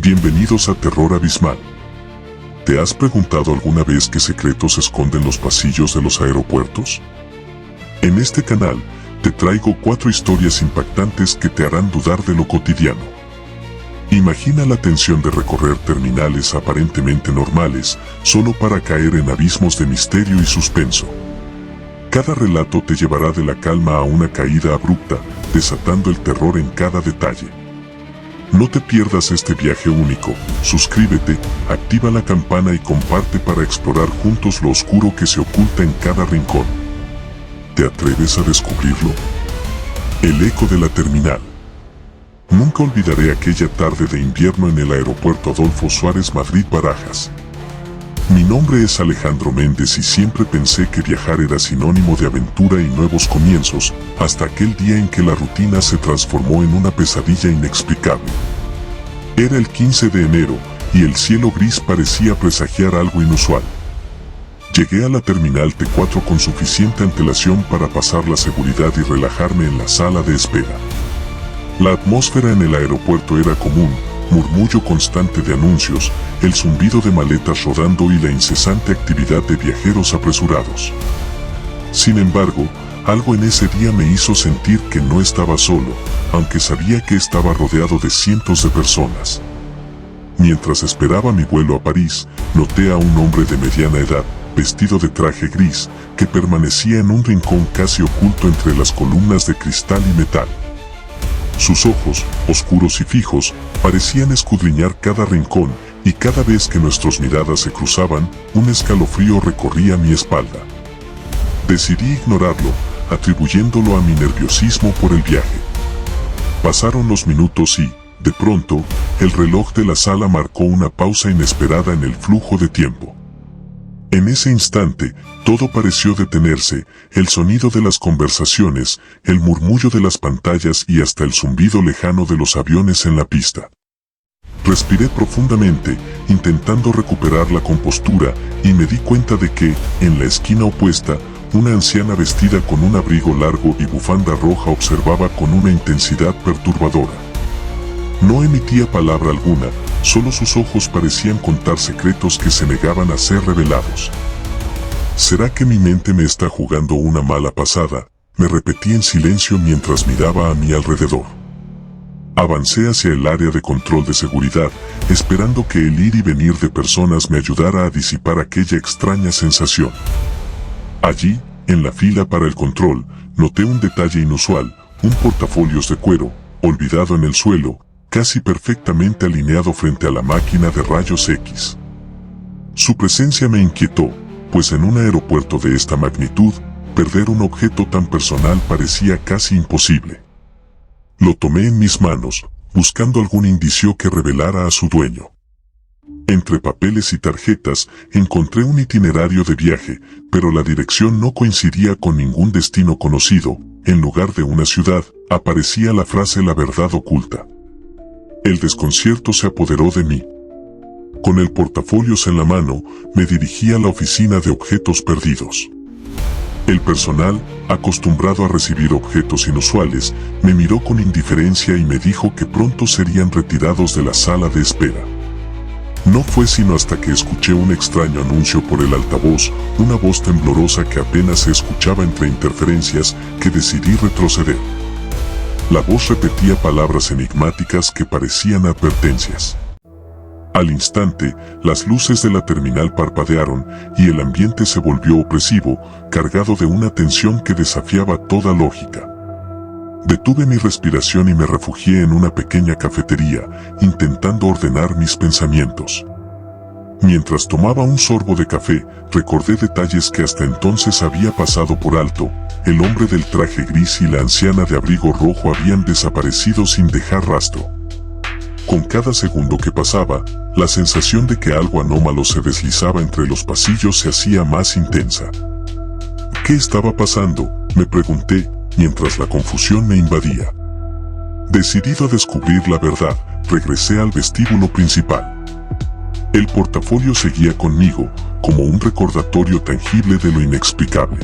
Bienvenidos a Terror Abismal. ¿Te has preguntado alguna vez qué secretos esconden los pasillos de los aeropuertos? En este canal, te traigo 4 historias impactantes que te harán dudar de lo cotidiano. Imagina la tensión de recorrer terminales aparentemente normales, solo para caer en abismos de misterio y suspenso. Cada relato te llevará de la calma a una caída abrupta, desatando el terror en cada detalle. No te pierdas este viaje único, suscríbete, activa la campana y comparte para explorar juntos lo oscuro que se oculta en cada rincón. ¿Te atreves a descubrirlo? El eco de la terminal. Nunca olvidaré aquella tarde de invierno en el aeropuerto Adolfo Suárez Madrid-Barajas. Mi nombre es Alejandro Méndez y siempre pensé que viajar era sinónimo de aventura y nuevos comienzos, hasta aquel día en que la rutina se transformó en una pesadilla inexplicable. Era el 15 de enero, y el cielo gris parecía presagiar algo inusual. Llegué a la terminal T4 con suficiente antelación para pasar la seguridad y relajarme en la sala de espera. La atmósfera en el aeropuerto era común, murmullo constante de anuncios, el zumbido de maletas rodando y la incesante actividad de viajeros apresurados. Sin embargo, algo en ese día me hizo sentir que no estaba solo, aunque sabía que estaba rodeado de cientos de personas. Mientras esperaba mi vuelo a París, noté a un hombre de mediana edad, vestido de traje gris, que permanecía en un rincón casi oculto entre las columnas de cristal y metal. Sus ojos, oscuros y fijos, parecían escudriñar cada rincón, y cada vez que nuestras miradas se cruzaban, un escalofrío recorría mi espalda. Decidí ignorarlo, atribuyéndolo a mi nerviosismo por el viaje. Pasaron los minutos y, de pronto, el reloj de la sala marcó una pausa inesperada en el flujo de tiempo. En ese instante, todo pareció detenerse, el sonido de las conversaciones, el murmullo de las pantallas y hasta el zumbido lejano de los aviones en la pista. Respiré profundamente, intentando recuperar la compostura, y me di cuenta de que, en la esquina opuesta, una anciana vestida con un abrigo largo y bufanda roja observaba con una intensidad perturbadora. No emitía palabra alguna, solo sus ojos parecían contar secretos que se negaban a ser revelados. ¿Será que mi mente me está jugando una mala pasada?, me repetí en silencio mientras miraba a mi alrededor. Avancé hacia el área de control de seguridad, esperando que el ir y venir de personas me ayudara a disipar aquella extraña sensación. Allí, en la fila para el control, noté un detalle inusual, un portafolios de cuero, olvidado en el suelo, casi perfectamente alineado frente a la máquina de rayos X. Su presencia me inquietó, pues en un aeropuerto de esta magnitud, perder un objeto tan personal parecía casi imposible. Lo tomé en mis manos, buscando algún indicio que revelara a su dueño. Entre papeles y tarjetas, encontré un itinerario de viaje, pero la dirección no coincidía con ningún destino conocido. En lugar de una ciudad, aparecía la frase "la verdad oculta". El desconcierto se apoderó de mí. Con el portafolios en la mano, me dirigí a la oficina de objetos perdidos. El personal, acostumbrado a recibir objetos inusuales, me miró con indiferencia y me dijo que pronto serían retirados de la sala de espera. No fue sino hasta que escuché un extraño anuncio por el altavoz, una voz temblorosa que apenas se escuchaba entre interferencias, que decidí retroceder. La voz repetía palabras enigmáticas que parecían advertencias. Al instante, las luces de la terminal parpadearon, y el ambiente se volvió opresivo, cargado de una tensión que desafiaba toda lógica. Detuve mi respiración y me refugié en una pequeña cafetería, intentando ordenar mis pensamientos. Mientras tomaba un sorbo de café, recordé detalles que hasta entonces había pasado por alto. El hombre del traje gris y la anciana de abrigo rojo habían desaparecido sin dejar rastro. Con cada segundo que pasaba, la sensación de que algo anómalo se deslizaba entre los pasillos se hacía más intensa. ¿Qué estaba pasando?, me pregunté, mientras la confusión me invadía. Decidido a descubrir la verdad, regresé al vestíbulo principal. El portafolio seguía conmigo, como un recordatorio tangible de lo inexplicable.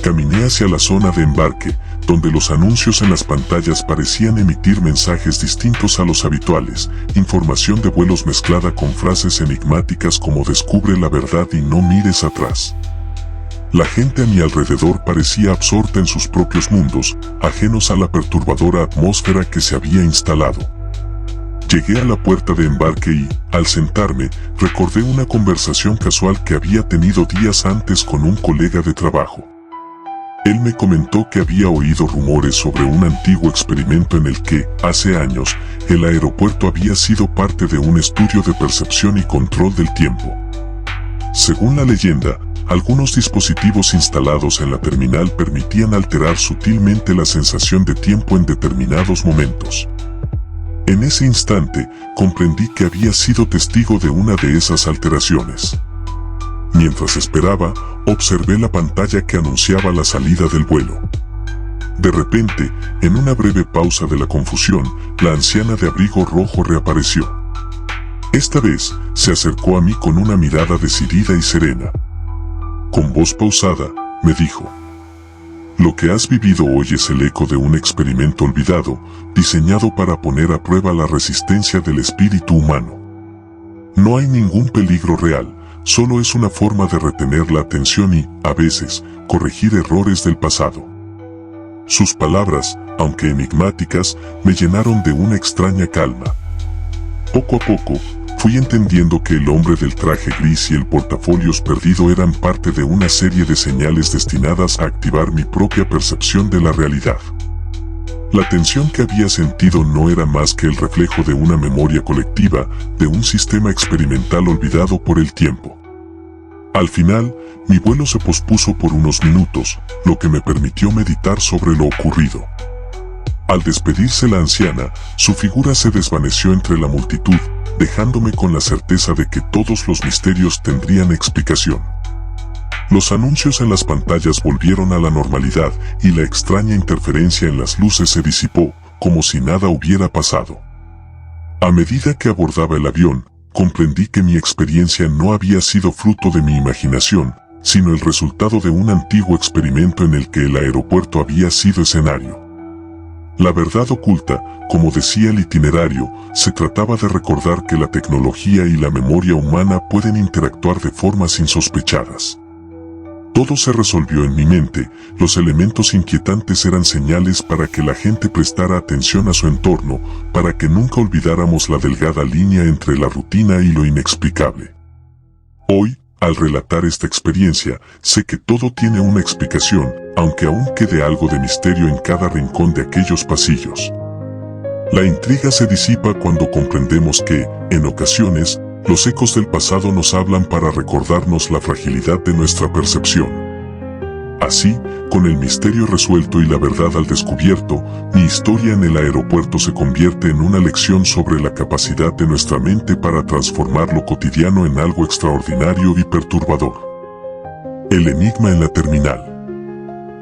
Caminé hacia la zona de embarque, donde los anuncios en las pantallas parecían emitir mensajes distintos a los habituales, información de vuelos mezclada con frases enigmáticas como "descubre la verdad y no mires atrás". La gente a mi alrededor parecía absorta en sus propios mundos, ajenos a la perturbadora atmósfera que se había instalado. Llegué a la puerta de embarque y, al sentarme, recordé una conversación casual que había tenido días antes con un colega de trabajo. Él me comentó que había oído rumores sobre un antiguo experimento en el que, hace años, el aeropuerto había sido parte de un estudio de percepción y control del tiempo. Según la leyenda, algunos dispositivos instalados en la terminal permitían alterar sutilmente la sensación de tiempo en determinados momentos. En ese instante, comprendí que había sido testigo de una de esas alteraciones. Mientras esperaba, observé la pantalla que anunciaba la salida del vuelo. De repente, en una breve pausa de la confusión, la anciana de abrigo rojo reapareció. Esta vez, se acercó a mí con una mirada decidida y serena. Con voz pausada, me dijo: "Lo que has vivido hoy es el eco de un experimento olvidado, diseñado para poner a prueba la resistencia del espíritu humano. No hay ningún peligro real, solo es una forma de retener la atención y, a veces, corregir errores del pasado". Sus palabras, aunque enigmáticas, me llenaron de una extraña calma. Poco a poco, fui entendiendo que el hombre del traje gris y el portafolios perdido eran parte de una serie de señales destinadas a activar mi propia percepción de la realidad. La tensión que había sentido no era más que el reflejo de una memoria colectiva, de un sistema experimental olvidado por el tiempo. Al final, mi vuelo se pospuso por unos minutos, lo que me permitió meditar sobre lo ocurrido. Al despedirse la anciana, su figura se desvaneció entre la multitud, dejándome con la certeza de que todos los misterios tendrían explicación. Los anuncios en las pantallas volvieron a la normalidad y la extraña interferencia en las luces se disipó, como si nada hubiera pasado. A medida que abordaba el avión, comprendí que mi experiencia no había sido fruto de mi imaginación, sino el resultado de un antiguo experimento en el que el aeropuerto había sido escenario. La verdad oculta, como decía el itinerario, se trataba de recordar que la tecnología y la memoria humana pueden interactuar de formas insospechadas. Todo se resolvió en mi mente, los elementos inquietantes eran señales para que la gente prestara atención a su entorno, para que nunca olvidáramos la delgada línea entre la rutina y lo inexplicable. Hoy, al relatar esta experiencia, sé que todo tiene una explicación, aunque aún quede algo de misterio en cada rincón de aquellos pasillos. La intriga se disipa cuando comprendemos que, en ocasiones, los ecos del pasado nos hablan para recordarnos la fragilidad de nuestra percepción. Así, con el misterio resuelto y la verdad al descubierto, mi historia en el aeropuerto se convierte en una lección sobre la capacidad de nuestra mente para transformar lo cotidiano en algo extraordinario y perturbador. El enigma en la terminal.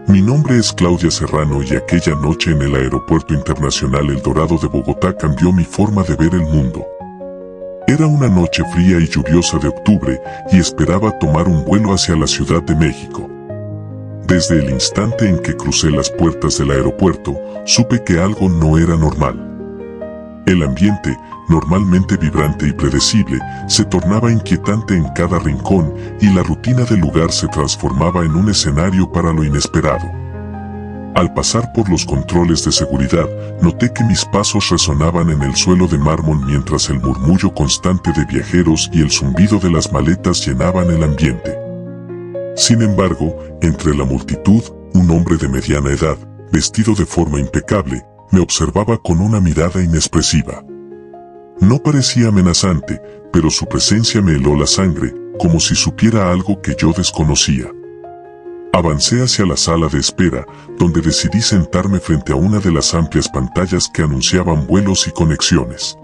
Mi nombre es Claudia Serrano y aquella noche en el Aeropuerto Internacional El Dorado de Bogotá cambió mi forma de ver el mundo. Era una noche fría y lluviosa de octubre y esperaba tomar un vuelo hacia la Ciudad de México. Desde el instante en que crucé las puertas del aeropuerto, supe que algo no era normal. El ambiente, normalmente vibrante y predecible, se tornaba inquietante en cada rincón y la rutina del lugar se transformaba en un escenario para lo inesperado. Al pasar por los controles de seguridad, noté que mis pasos resonaban en el suelo de mármol mientras el murmullo constante de viajeros y el zumbido de las maletas llenaban el ambiente. Sin embargo, entre la multitud, un hombre de mediana edad, vestido de forma impecable, me observaba con una mirada inexpresiva. No parecía amenazante, pero su presencia me heló la sangre, como si supiera algo que yo desconocía. Avancé hacia la sala de espera, donde decidí sentarme frente a una de las amplias pantallas que anunciaban vuelos y conexiones.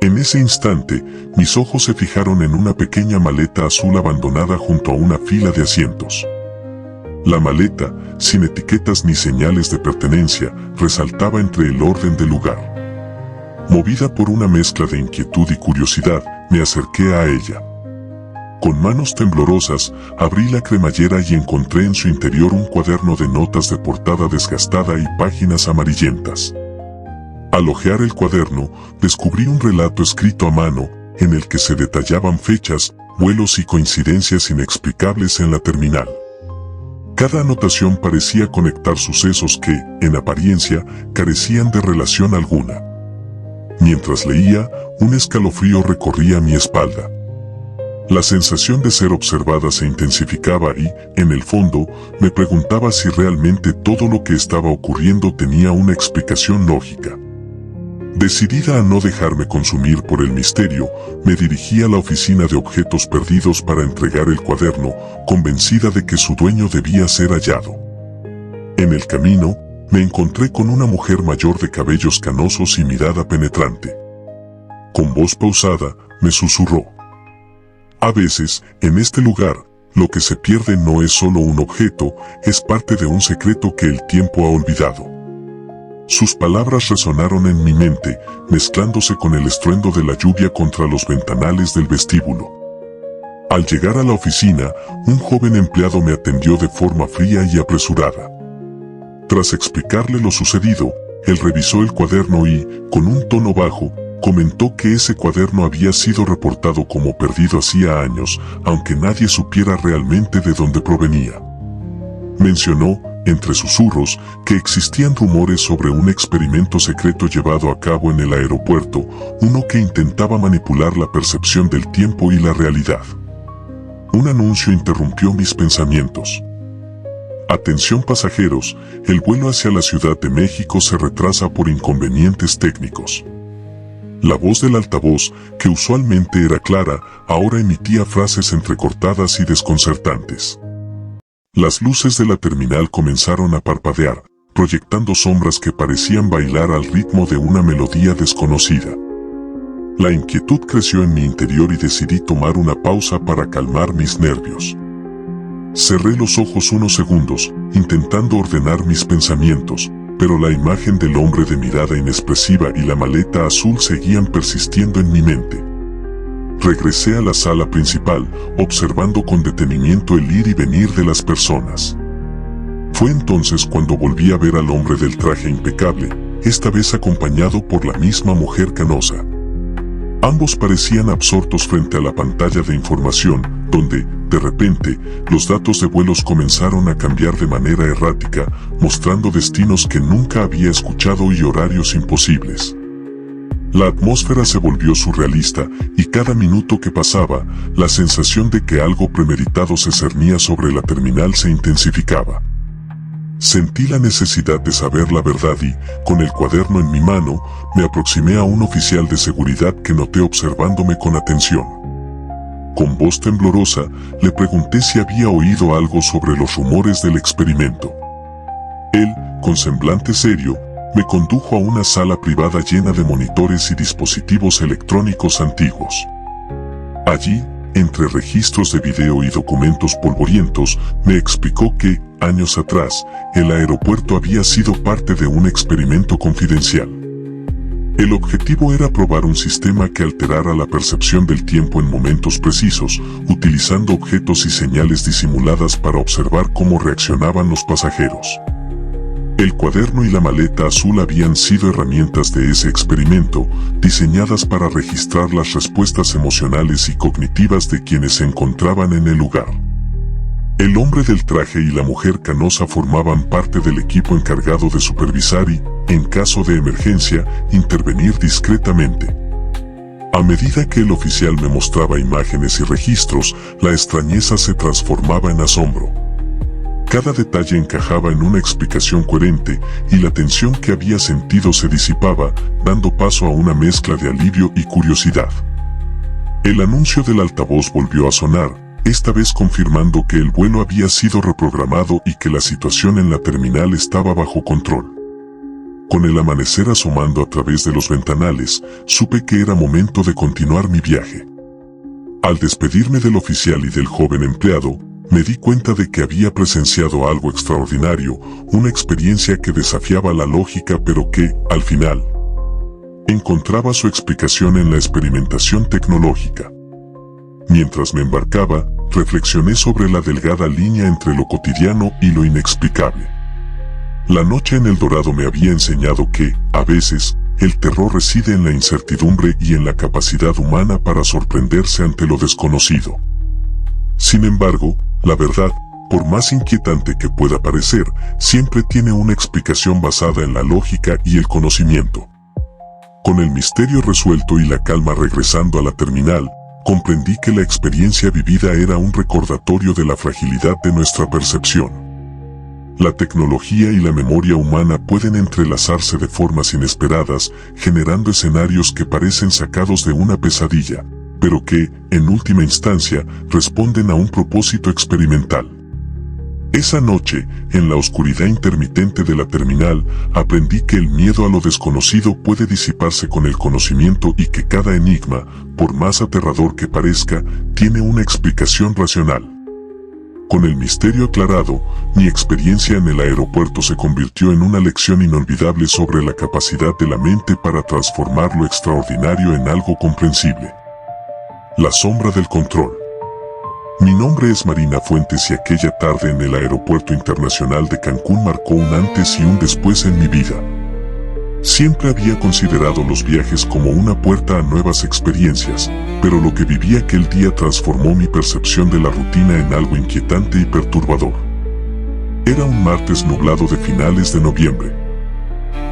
En ese instante, mis ojos se fijaron en una pequeña maleta azul abandonada junto a una fila de asientos. La maleta, sin etiquetas ni señales de pertenencia, resaltaba entre el orden del lugar. Movida por una mezcla de inquietud y curiosidad, me acerqué a ella. Con manos temblorosas, abrí la cremallera y encontré en su interior un cuaderno de notas de portada desgastada y páginas amarillentas. Al hojear el cuaderno, descubrí un relato escrito a mano, en el que se detallaban fechas, vuelos y coincidencias inexplicables en la terminal. Cada anotación parecía conectar sucesos que, en apariencia, carecían de relación alguna. Mientras leía, un escalofrío recorría mi espalda. La sensación de ser observada se intensificaba y, en el fondo, me preguntaba si realmente todo lo que estaba ocurriendo tenía una explicación lógica. Decidida a no dejarme consumir por el misterio, me dirigí a la oficina de objetos perdidos para entregar el cuaderno, convencida de que su dueño debía ser hallado. En el camino, me encontré con una mujer mayor de cabellos canosos y mirada penetrante. Con voz pausada, me susurró: a veces, en este lugar, lo que se pierde no es solo un objeto, es parte de un secreto que el tiempo ha olvidado. Sus palabras resonaron en mi mente, mezclándose con el estruendo de la lluvia contra los ventanales del vestíbulo. Al llegar a la oficina, un joven empleado me atendió de forma fría y apresurada. Tras explicarle lo sucedido, él revisó el cuaderno y, con un tono bajo, comentó que ese cuaderno había sido reportado como perdido hacía años, aunque nadie supiera realmente de dónde provenía. Mencionó, entre susurros, que existían rumores sobre un experimento secreto llevado a cabo en el aeropuerto, uno que intentaba manipular la percepción del tiempo y la realidad. Un anuncio interrumpió mis pensamientos. Atención pasajeros, el vuelo hacia la Ciudad de México se retrasa por inconvenientes técnicos. La voz del altavoz, que usualmente era clara, ahora emitía frases entrecortadas y desconcertantes. Las luces de la terminal comenzaron a parpadear, proyectando sombras que parecían bailar al ritmo de una melodía desconocida. La inquietud creció en mi interior y decidí tomar una pausa para calmar mis nervios. Cerré los ojos unos segundos, intentando ordenar mis pensamientos, pero la imagen del hombre de mirada inexpresiva y la maleta azul seguían persistiendo en mi mente. Regresé a la sala principal, observando con detenimiento el ir y venir de las personas. Fue entonces cuando volví a ver al hombre del traje impecable, esta vez acompañado por la misma mujer canosa. Ambos parecían absortos frente a la pantalla de información, donde, de repente, los datos de vuelos comenzaron a cambiar de manera errática, mostrando destinos que nunca había escuchado y horarios imposibles. La atmósfera se volvió surrealista, y cada minuto que pasaba, la sensación de que algo premeditado se cernía sobre la terminal se intensificaba. Sentí la necesidad de saber la verdad y, con el cuaderno en mi mano, me aproximé a un oficial de seguridad que noté observándome con atención. Con voz temblorosa, le pregunté si había oído algo sobre los rumores del experimento. Él, con semblante serio, me condujo a una sala privada llena de monitores y dispositivos electrónicos antiguos. Allí, entre registros de video y documentos polvorientos, me explicó que, años atrás, el aeropuerto había sido parte de un experimento confidencial. El objetivo era probar un sistema que alterara la percepción del tiempo en momentos precisos, utilizando objetos y señales disimuladas para observar cómo reaccionaban los pasajeros. El cuaderno y la maleta azul habían sido herramientas de ese experimento, diseñadas para registrar las respuestas emocionales y cognitivas de quienes se encontraban en el lugar. El hombre del traje y la mujer canosa formaban parte del equipo encargado de supervisar y, en caso de emergencia, intervenir discretamente. A medida que el oficial me mostraba imágenes y registros, la extrañeza se transformaba en asombro. Cada detalle encajaba en una explicación coherente, y la tensión que había sentido se disipaba, dando paso a una mezcla de alivio y curiosidad. El anuncio del altavoz volvió a sonar, esta vez confirmando que el vuelo había sido reprogramado y que la situación en la terminal estaba bajo control. Con el amanecer asomando a través de los ventanales, supe que era momento de continuar mi viaje. Al despedirme del oficial y del joven empleado, me di cuenta de que había presenciado algo extraordinario, una experiencia que desafiaba la lógica pero que, al final, encontraba su explicación en la experimentación tecnológica. Mientras me embarcaba, reflexioné sobre la delgada línea entre lo cotidiano y lo inexplicable. La noche en El Dorado me había enseñado que, a veces, el terror reside en la incertidumbre y en la capacidad humana para sorprenderse ante lo desconocido. Sin embargo, la verdad, por más inquietante que pueda parecer, siempre tiene una explicación basada en la lógica y el conocimiento. Con el misterio resuelto y la calma regresando a la terminal, comprendí que la experiencia vivida era un recordatorio de la fragilidad de nuestra percepción. La tecnología y la memoria humana pueden entrelazarse de formas inesperadas, generando escenarios que parecen sacados de una pesadilla, pero que, en última instancia, responden a un propósito experimental. Esa noche, en la oscuridad intermitente de la terminal, aprendí que el miedo a lo desconocido puede disiparse con el conocimiento y que cada enigma, por más aterrador que parezca, tiene una explicación racional. Con el misterio aclarado, mi experiencia en el aeropuerto se convirtió en una lección inolvidable sobre la capacidad de la mente para transformar lo extraordinario en algo comprensible. La sombra del control. Mi nombre es Marina Fuentes y aquella tarde en el Aeropuerto Internacional de Cancún marcó un antes y un después en mi vida. Siempre había considerado los viajes como una puerta a nuevas experiencias, pero lo que viví aquel día transformó mi percepción de la rutina en algo inquietante y perturbador. Era un martes nublado de finales de noviembre.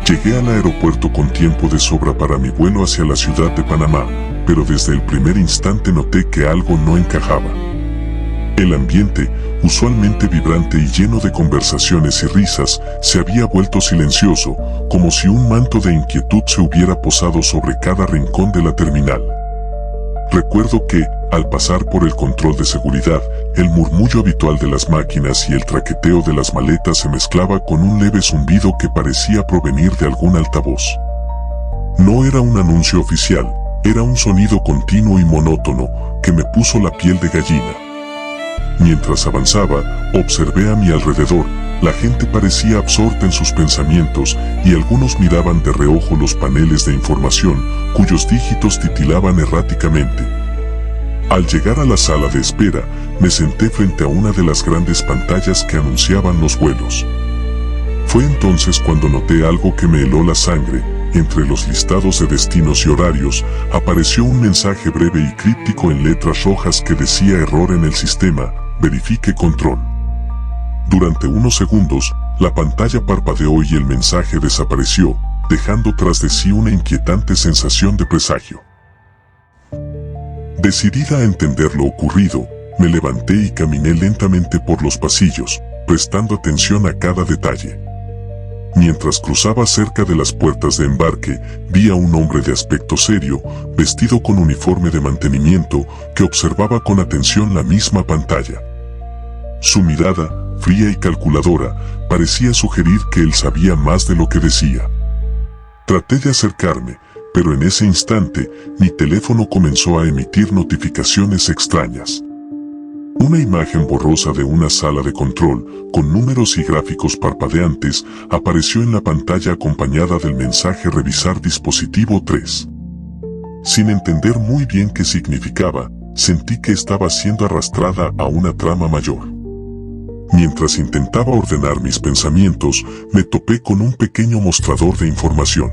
Llegué al aeropuerto con tiempo de sobra para mi vuelo hacia la ciudad de Panamá, pero desde el primer instante noté que algo no encajaba. El ambiente, usualmente vibrante y lleno de conversaciones y risas, se había vuelto silencioso, como si un manto de inquietud se hubiera posado sobre cada rincón de la terminal. Recuerdo que, al pasar por el control de seguridad, el murmullo habitual de las máquinas y el traqueteo de las maletas se mezclaba con un leve zumbido que parecía provenir de algún altavoz. No era un anuncio oficial, era un sonido continuo y monótono que me puso la piel de gallina. Mientras avanzaba, observé a mi alrededor. La gente parecía absorta en sus pensamientos y algunos miraban de reojo los paneles de información, cuyos dígitos titilaban erráticamente. Al llegar a la sala de espera, me senté frente a una de las grandes pantallas que anunciaban los vuelos. Fue entonces cuando noté algo que me heló la sangre. Entre los listados de destinos y horarios, apareció un mensaje breve y críptico en letras rojas que decía error en el sistema, verifique control. Durante unos segundos, la pantalla parpadeó y el mensaje desapareció, dejando tras de sí una inquietante sensación de presagio. Decidida a entender lo ocurrido, me levanté y caminé lentamente por los pasillos, prestando atención a cada detalle. Mientras cruzaba cerca de las puertas de embarque, vi a un hombre de aspecto serio, vestido con uniforme de mantenimiento, que observaba con atención la misma pantalla. Su mirada, fría y calculadora, parecía sugerir que él sabía más de lo que decía. Traté de acercarme, pero en ese instante, mi teléfono comenzó a emitir notificaciones extrañas. Una imagen borrosa de una sala de control, con números y gráficos parpadeantes, apareció en la pantalla acompañada del mensaje revisar dispositivo 3. Sin entender muy bien qué significaba, sentí que estaba siendo arrastrada a una trama mayor. Mientras intentaba ordenar mis pensamientos, me topé con un pequeño mostrador de información.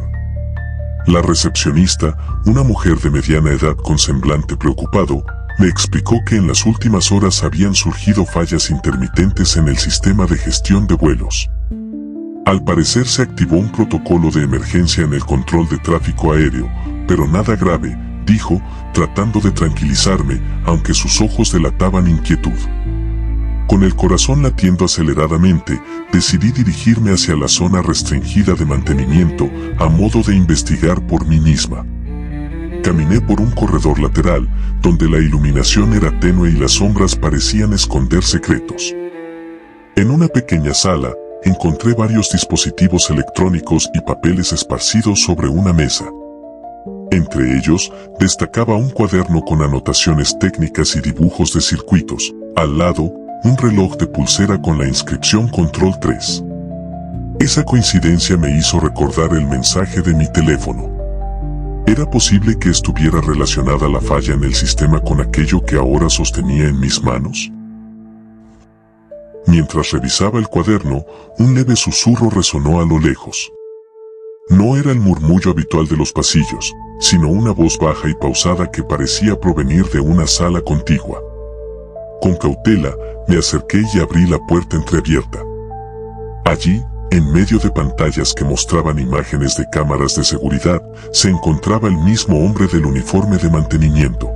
La recepcionista, una mujer de mediana edad con semblante preocupado, me explicó que en las últimas horas habían surgido fallas intermitentes en el sistema de gestión de vuelos. Al parecer se activó un protocolo de emergencia en el control de tráfico aéreo, pero nada grave, dijo, tratando de tranquilizarme, aunque sus ojos delataban inquietud. Con el corazón latiendo aceleradamente, decidí dirigirme hacia la zona restringida de mantenimiento, a modo de investigar por mí misma. Caminé por un corredor lateral, donde la iluminación era tenue y las sombras parecían esconder secretos. En una pequeña sala, encontré varios dispositivos electrónicos y papeles esparcidos sobre una mesa. Entre ellos, destacaba un cuaderno con anotaciones técnicas y dibujos de circuitos. Al lado, un reloj de pulsera con la inscripción Control 3. Esa coincidencia me hizo recordar el mensaje de mi teléfono. ¿Era posible que estuviera relacionada la falla en el sistema con aquello que ahora sostenía en mis manos? Mientras revisaba el cuaderno, un leve susurro resonó a lo lejos. No era el murmullo habitual de los pasillos, sino una voz baja y pausada que parecía provenir de una sala contigua. Con cautela, me acerqué y abrí la puerta entreabierta. Allí, en medio de pantallas que mostraban imágenes de cámaras de seguridad, se encontraba el mismo hombre del uniforme de mantenimiento.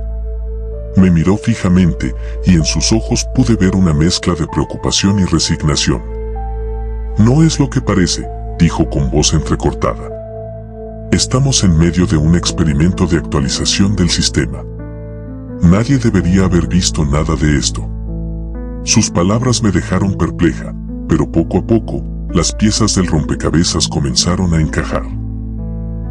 Me miró fijamente, y en sus ojos pude ver una mezcla de preocupación y resignación. «No es lo que parece», dijo con voz entrecortada. «Estamos en medio de un experimento de actualización del sistema. Nadie debería haber visto nada de esto». Sus palabras me dejaron perpleja, pero poco a poco, las piezas del rompecabezas comenzaron a encajar.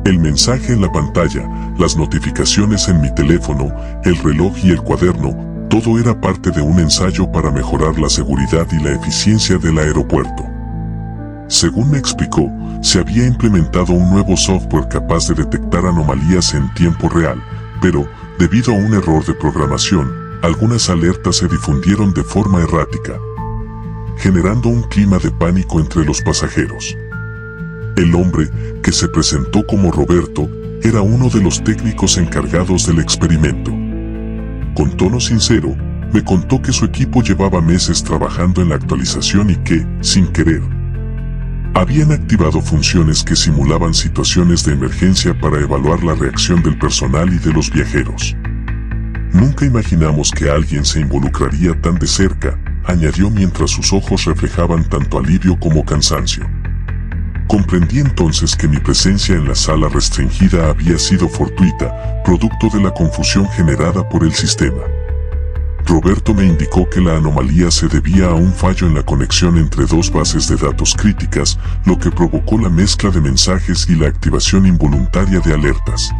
El mensaje en la pantalla, las notificaciones en mi teléfono, el reloj y el cuaderno, todo era parte de un ensayo para mejorar la seguridad y la eficiencia del aeropuerto. Según me explicó, se había implementado un nuevo software capaz de detectar anomalías en tiempo real, pero, debido a un error de programación, algunas alertas se difundieron de forma errática, generando un clima de pánico entre los pasajeros. El hombre, que se presentó como Roberto, era uno de los técnicos encargados del experimento. Con tono sincero, me contó que su equipo llevaba meses trabajando en la actualización y que, sin querer, habían activado funciones que simulaban situaciones de emergencia para evaluar la reacción del personal y de los viajeros. Nunca imaginamos que alguien se involucraría tan de cerca, añadió mientras sus ojos reflejaban tanto alivio como cansancio. Comprendí entonces que mi presencia en la sala restringida había sido fortuita, producto de la confusión generada por el sistema. Roberto me indicó que la anomalía se debía a un fallo en la conexión entre dos bases de datos críticas, lo que provocó la mezcla de mensajes y la activación involuntaria de alertas.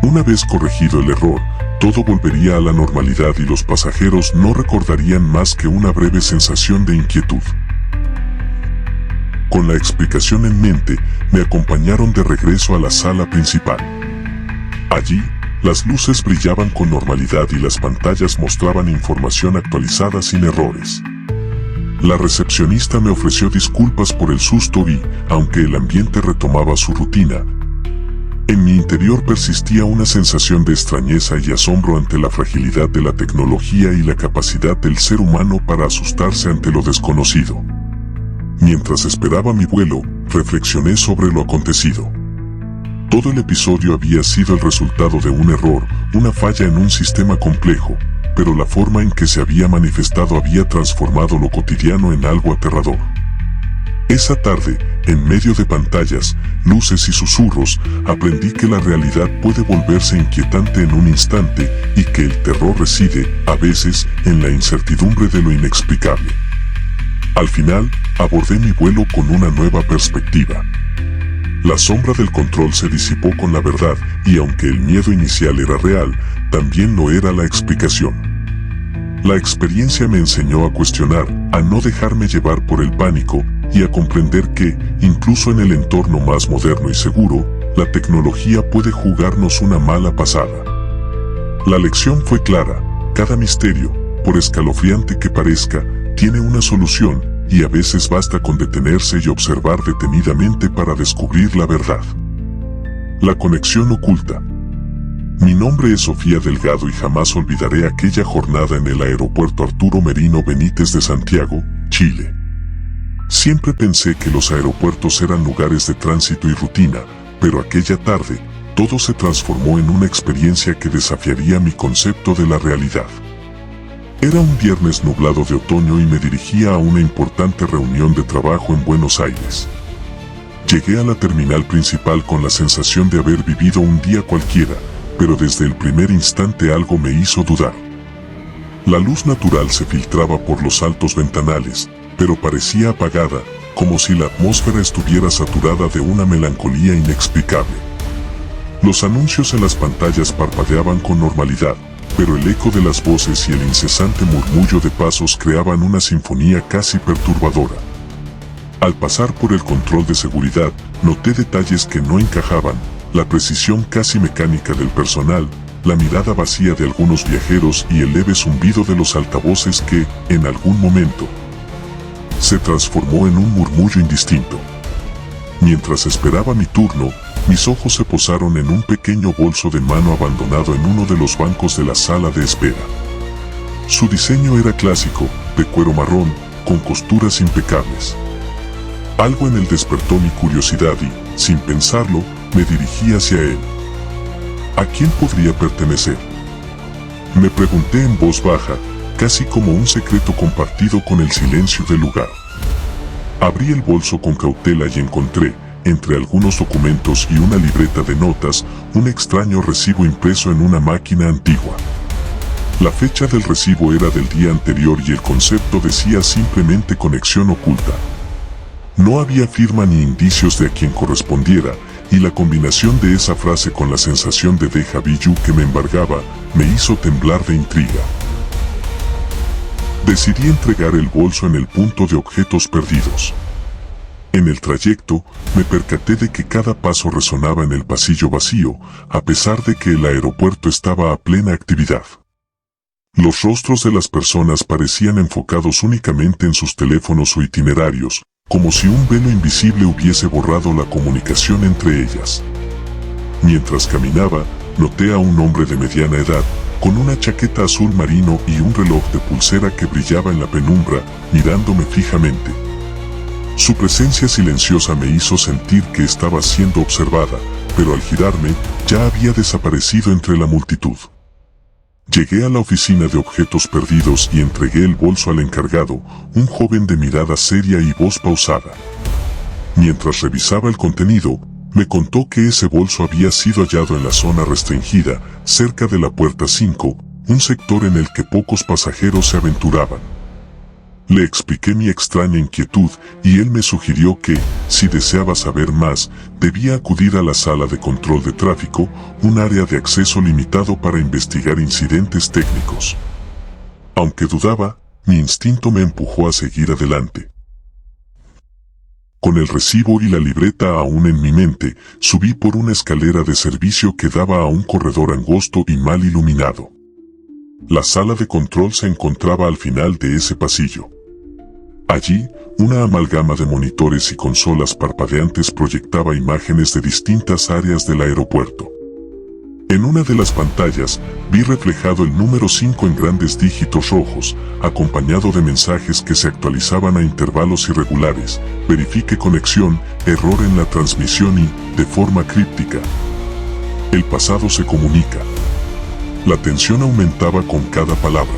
Una vez corregido el error, todo volvería a la normalidad y los pasajeros no recordarían más que una breve sensación de inquietud. Con la explicación en mente, me acompañaron de regreso a la sala principal. Allí, las luces brillaban con normalidad y las pantallas mostraban información actualizada sin errores. La recepcionista me ofreció disculpas por el susto y, aunque el ambiente retomaba su rutina, en mi interior persistía una sensación de extrañeza y asombro ante la fragilidad de la tecnología y la capacidad del ser humano para asustarse ante lo desconocido. Mientras esperaba mi vuelo, reflexioné sobre lo acontecido. Todo el episodio había sido el resultado de un error, una falla en un sistema complejo, pero la forma en que se había manifestado había transformado lo cotidiano en algo aterrador. Esa tarde, en medio de pantallas, luces y susurros, aprendí que la realidad puede volverse inquietante en un instante y que el terror reside, a veces, en la incertidumbre de lo inexplicable. Al final, abordé mi vuelo con una nueva perspectiva. La sombra del control se disipó con la verdad, y aunque el miedo inicial era real, también lo era la explicación. La experiencia me enseñó a cuestionar, a no dejarme llevar por el pánico, y a comprender que, incluso en el entorno más moderno y seguro, la tecnología puede jugarnos una mala pasada. La lección fue clara: cada misterio, por escalofriante que parezca, tiene una solución, y a veces basta con detenerse y observar detenidamente para descubrir la verdad. La conexión oculta. Mi nombre es Sofía Delgado y jamás olvidaré aquella jornada en el aeropuerto Arturo Merino Benítez de Santiago, Chile. Siempre pensé que los aeropuertos eran lugares de tránsito y rutina, pero aquella tarde, todo se transformó en una experiencia que desafiaría mi concepto de la realidad. Era un viernes nublado de otoño y me dirigía a una importante reunión de trabajo en Buenos Aires. Llegué a la terminal principal con la sensación de haber vivido un día cualquiera, pero desde el primer instante algo me hizo dudar. La luz natural se filtraba por los altos ventanales, pero parecía apagada, como si la atmósfera estuviera saturada de una melancolía inexplicable. Los anuncios en las pantallas parpadeaban con normalidad, pero el eco de las voces y el incesante murmullo de pasos creaban una sinfonía casi perturbadora. Al pasar por el control de seguridad, noté detalles que no encajaban, la precisión casi mecánica del personal, la mirada vacía de algunos viajeros y el leve zumbido de los altavoces que, en algún momento, se transformó en un murmullo indistinto. Mientras esperaba mi turno, mis ojos se posaron en un pequeño bolso de mano abandonado en uno de los bancos de la sala de espera. Su diseño era clásico, de cuero marrón, con costuras impecables. Algo en él despertó mi curiosidad y, sin pensarlo, me dirigí hacia él. ¿A quién podría pertenecer? Me pregunté en voz baja, casi como un secreto compartido con el silencio del lugar. Abrí el bolso con cautela y encontré, entre algunos documentos y una libreta de notas, un extraño recibo impreso en una máquina antigua. La fecha del recibo era del día anterior y el concepto decía simplemente conexión oculta. No había firma ni indicios de a quien correspondiera, y la combinación de esa frase con la sensación de déjà vu que me embargaba, me hizo temblar de intriga. Decidí entregar el bolso en el punto de objetos perdidos. En el trayecto, me percaté de que cada paso resonaba en el pasillo vacío, a pesar de que el aeropuerto estaba a plena actividad. Los rostros de las personas parecían enfocados únicamente en sus teléfonos o itinerarios, como si un velo invisible hubiese borrado la comunicación entre ellas. Mientras caminaba, noté a un hombre de mediana edad, con una chaqueta azul marino y un reloj de pulsera que brillaba en la penumbra, mirándome fijamente. Su presencia silenciosa me hizo sentir que estaba siendo observada, pero al girarme, ya había desaparecido entre la multitud. Llegué a la oficina de objetos perdidos y entregué el bolso al encargado, un joven de mirada seria y voz pausada. Mientras revisaba el contenido, me contó que ese bolso había sido hallado en la zona restringida, cerca de la puerta 5, un sector en el que pocos pasajeros se aventuraban. Le expliqué mi extraña inquietud y él me sugirió que, si deseaba saber más, debía acudir a la sala de control de tráfico, un área de acceso limitado para investigar incidentes técnicos. Aunque dudaba, mi instinto me empujó a seguir adelante. Con el recibo y la libreta aún en mi mente, subí por una escalera de servicio que daba a un corredor angosto y mal iluminado. La sala de control se encontraba al final de ese pasillo. Allí, una amalgama de monitores y consolas parpadeantes proyectaba imágenes de distintas áreas del aeropuerto. En una de las pantallas, vi reflejado el número 5 en grandes dígitos rojos, acompañado de mensajes que se actualizaban a intervalos irregulares: verifique conexión, error en la transmisión y, de forma críptica, el pasado se comunica. La tensión aumentaba con cada palabra.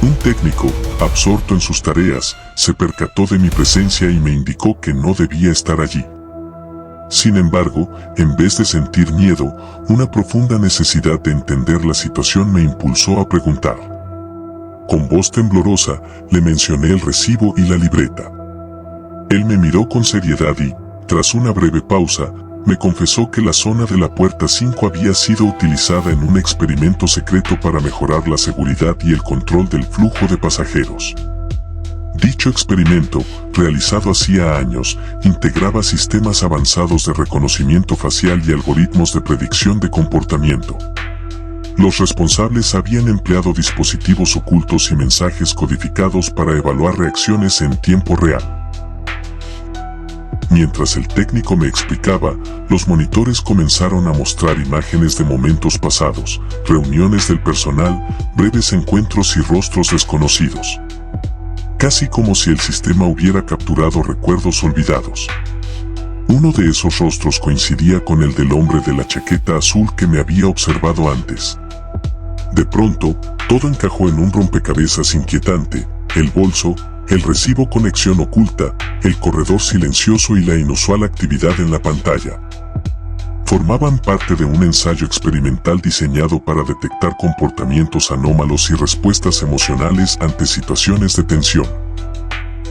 Un técnico, absorto en sus tareas, se percató de mi presencia y me indicó que no debía estar allí. Sin embargo, en vez de sentir miedo, una profunda necesidad de entender la situación me impulsó a preguntar. Con voz temblorosa, le mencioné el recibo y la libreta. Él me miró con seriedad y, tras una breve pausa, me confesó que la zona de la puerta 5 había sido utilizada en un experimento secreto para mejorar la seguridad y el control del flujo de pasajeros. Dicho experimento, realizado hacía años, integraba sistemas avanzados de reconocimiento facial y algoritmos de predicción de comportamiento. Los responsables habían empleado dispositivos ocultos y mensajes codificados para evaluar reacciones en tiempo real. Mientras el técnico me explicaba, los monitores comenzaron a mostrar imágenes de momentos pasados, reuniones del personal, breves encuentros y rostros desconocidos. Casi como si el sistema hubiera capturado recuerdos olvidados. Uno de esos rostros coincidía con el del hombre de la chaqueta azul que me había observado antes. De pronto, todo encajó en un rompecabezas inquietante: el bolso, el recibo conexión oculta, el corredor silencioso y la inusual actividad en la pantalla. Formaban parte de un ensayo experimental diseñado para detectar comportamientos anómalos y respuestas emocionales ante situaciones de tensión.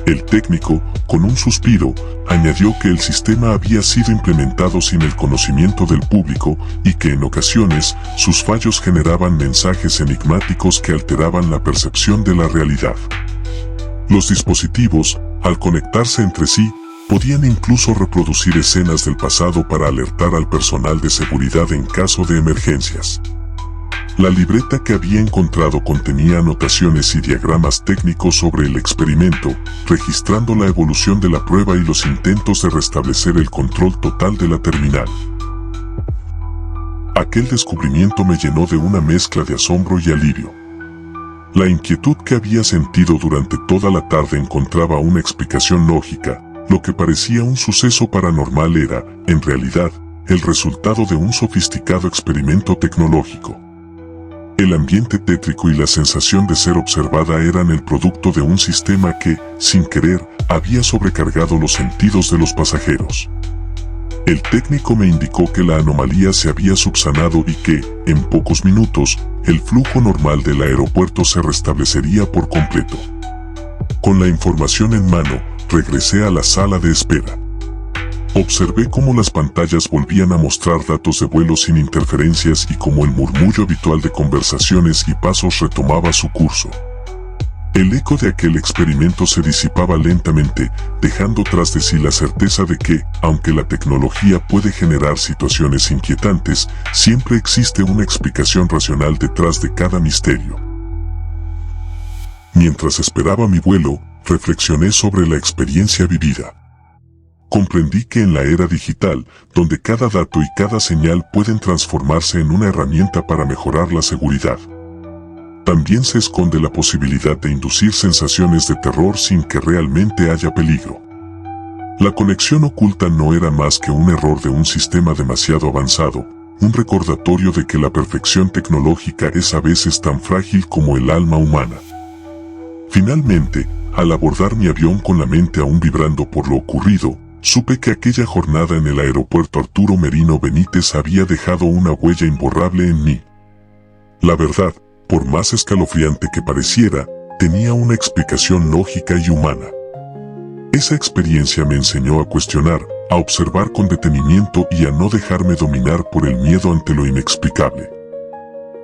El técnico, con un suspiro, añadió que el sistema había sido implementado sin el conocimiento del público y que en ocasiones sus fallos generaban mensajes enigmáticos que alteraban la percepción de la realidad. Los dispositivos, al conectarse entre sí, Podían incluso reproducir escenas del pasado para alertar al personal de seguridad en caso de emergencias. La libreta que había encontrado contenía anotaciones y diagramas técnicos sobre el experimento, registrando la evolución de la prueba y los intentos de restablecer el control total de la terminal. Aquel descubrimiento me llenó de una mezcla de asombro y alivio. La inquietud que había sentido durante toda la tarde encontraba una explicación lógica. Lo que parecía un suceso paranormal era, en realidad, el resultado de un sofisticado experimento tecnológico. El ambiente tétrico y la sensación de ser observada eran el producto de un sistema que, sin querer, había sobrecargado los sentidos de los pasajeros. El técnico me indicó que la anomalía se había subsanado y que, en pocos minutos, el flujo normal del aeropuerto se restablecería por completo. Con la información en mano, regresé a la sala de espera. Observé cómo las pantallas volvían a mostrar datos de vuelo sin interferencias y cómo el murmullo habitual de conversaciones y pasos retomaba su curso. El eco de aquel experimento se disipaba lentamente, dejando tras de sí la certeza de que, aunque la tecnología puede generar situaciones inquietantes, siempre existe una explicación racional detrás de cada misterio. Mientras esperaba mi vuelo, reflexioné sobre la experiencia vivida. Comprendí que en la era digital, donde cada dato y cada señal pueden transformarse en una herramienta para mejorar la seguridad, también se esconde la posibilidad de inducir sensaciones de terror sin que realmente haya peligro. La conexión oculta no era más que un error de un sistema demasiado avanzado, un recordatorio de que la perfección tecnológica es a veces tan frágil como el alma humana. Finalmente, al abordar mi avión con la mente aún vibrando por lo ocurrido, supe que aquella jornada en el aeropuerto Arturo Merino Benítez había dejado una huella imborrable en mí. La verdad, por más escalofriante que pareciera, tenía una explicación lógica y humana. Esa experiencia me enseñó a cuestionar, a observar con detenimiento y a no dejarme dominar por el miedo ante lo inexplicable.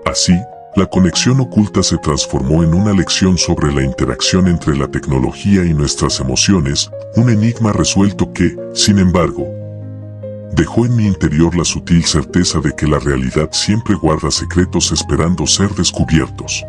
Así, la conexión oculta se transformó en una lección sobre la interacción entre la tecnología y nuestras emociones, un enigma resuelto que, sin embargo, dejó en mi interior la sutil certeza de que la realidad siempre guarda secretos esperando ser descubiertos.